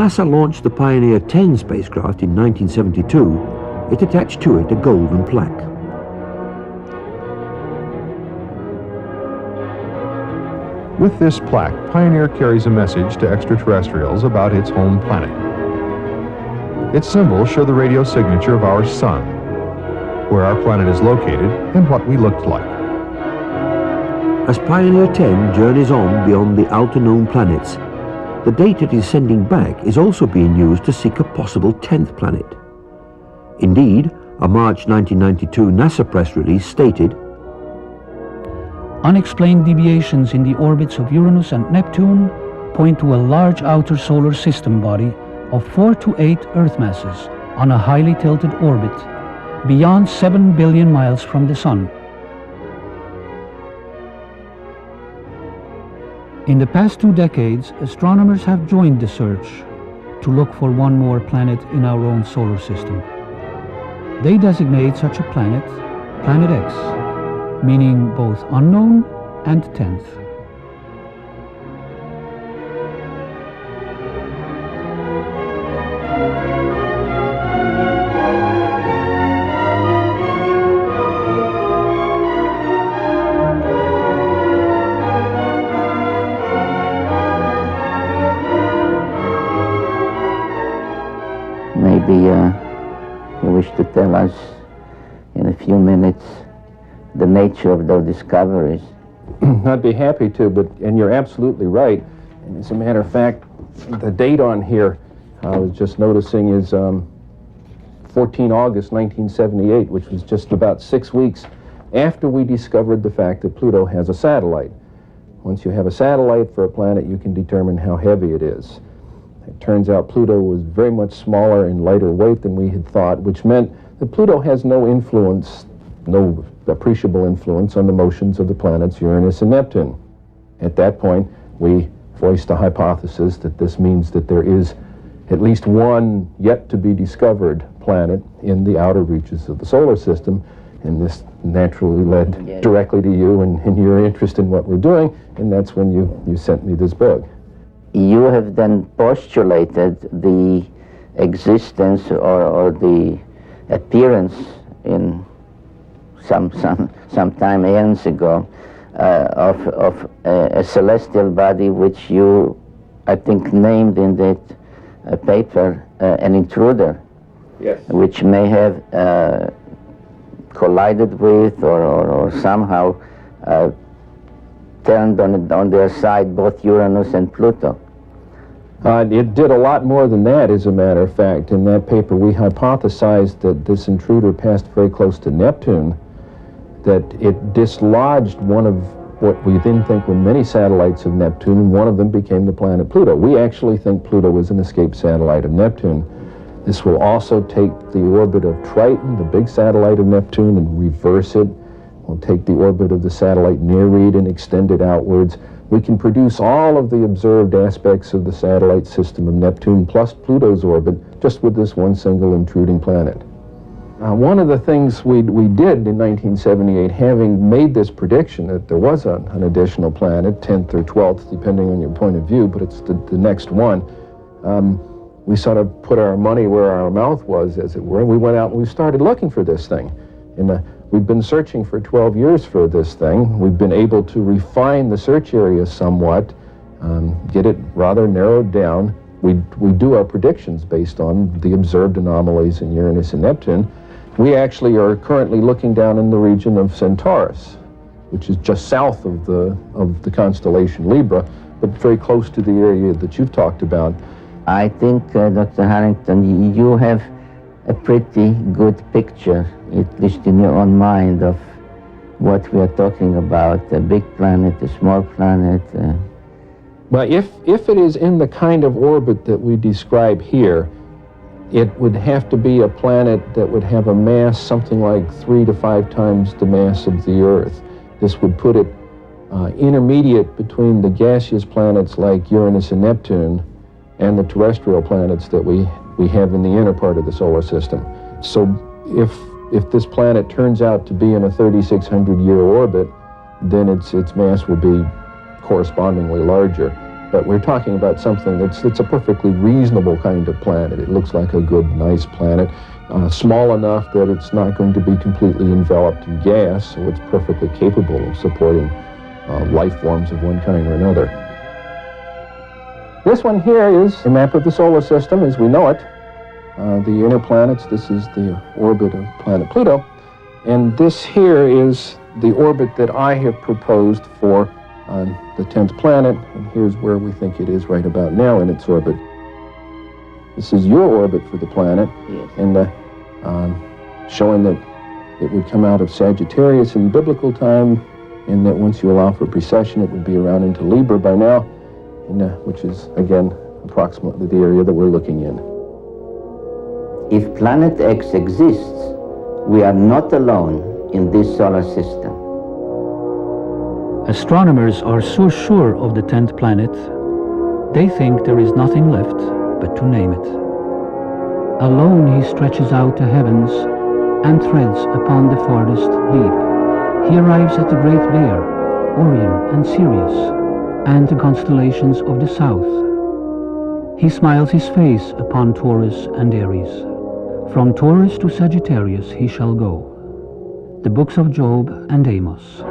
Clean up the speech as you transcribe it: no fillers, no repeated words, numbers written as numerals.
NASA launched the Pioneer 10 spacecraft in 1972, it attached to it a golden plaque. With this plaque, Pioneer carries a message to extraterrestrials about its home planet. Its symbols show the radio signature of our sun, where our planet is located, and what we looked like. As Pioneer 10 journeys on beyond the outer known planets, the data it is sending back is also being used to seek a possible 10th planet. Indeed, a March 1992 NASA press release stated, "Unexplained deviations in the orbits of Uranus and Neptune point to a large outer solar system body of 4 to 8 Earth masses on a highly tilted orbit, beyond 7 billion miles from the Sun." In the past 2 decades, astronomers have joined the search to look for one more planet in our own solar system. They designate such a planet Planet X, meaning both unknown and 10th. Maybe you wish to tell us in a few minutes the nature of those discoveries. I'd be happy to, and you're absolutely right. And as a matter of fact, the date on here, I was just noticing, is 14 August 1978, which was just about 6 weeks after we discovered the fact that Pluto has a satellite. Once you have a satellite for a planet, you can determine how heavy it is. It turns out Pluto was very much smaller and lighter weight than we had thought, which meant that Pluto has no influence, no appreciable influence on the motions of the planets Uranus and Neptune. At that point, we voiced a hypothesis that this means that there is at least one yet to be discovered planet in the outer reaches of the solar system, and this naturally led directly to you and your interest in what we're doing, and that's when you sent me this book. You have then postulated the existence or the appearance in some time years ago of a celestial body which you, I think, named in that paper an intruder. Yes. Which may have collided with or somehow turned on their side both Uranus and Pluto. It did a lot more than that, as a matter of fact. In that paper, we hypothesized that this intruder passed very close to Neptune, that it dislodged one of what we then think were many satellites of Neptune, and one of them became the planet Pluto. We actually think Pluto was an escaped satellite of Neptune. This will also take the orbit of Triton, the big satellite of Neptune, and reverse it. We'll take the orbit of the satellite Nereid and extend it outwards. We can produce all of the observed aspects of the satellite system of Neptune plus Pluto's orbit just with this one single intruding planet. One of the things we did in 1978, having made this prediction that there was an additional planet, 10th or 12th, depending on your point of view, but it's the next one, we sort of put our money where our mouth was, as it were, and we went out and we started looking for this thing. We've been searching for 12 years for this thing. We've been able to refine the search area somewhat, get it rather narrowed down. We do our predictions based on the observed anomalies in Uranus and Neptune. We actually are currently looking down in the region of Centaurus, which is just south of the constellation Libra, but very close to the area that you've talked about. I think, Dr. Harrington, you have a pretty good picture, at least in your own mind, of what we are talking about, a big planet, a small planet. Well, if it is in the kind of orbit that we describe here, it would have to be a planet that would have a mass something like 3 to 5 times the mass of the Earth. This would put it intermediate between the gaseous planets like Uranus and Neptune and the terrestrial planets that we have in the inner part of the solar system. So if this planet turns out to be in a 3,600-year orbit, then its mass will be correspondingly larger. But we're talking about something that's a perfectly reasonable kind of planet. It looks like a good, nice planet, small enough that it's not going to be completely enveloped in gas, so it's perfectly capable of supporting life forms of one kind or another. This one here is a map of the solar system as we know it. The inner planets, this is the orbit of planet Pluto, and this here is the orbit that I have proposed for the 10th planet, and here's where we think it is right about now in its orbit. This is your orbit for the planet, Yes. and showing that it would come out of Sagittarius in biblical time, and that once you allow for precession, it would be around into Libra by now, and, which is, again, approximately the area that we're looking in. If Planet X exists, we are not alone in this solar system. Astronomers are so sure of the 10th planet, they think there is nothing left but to name it. Alone he stretches out the heavens and treads upon the farthest deep. He arrives at the Great Bear, Orion and Sirius, and the constellations of the south. He smiles his face upon Taurus and Aries. From Taurus to Sagittarius he shall go. The books of Job and Amos.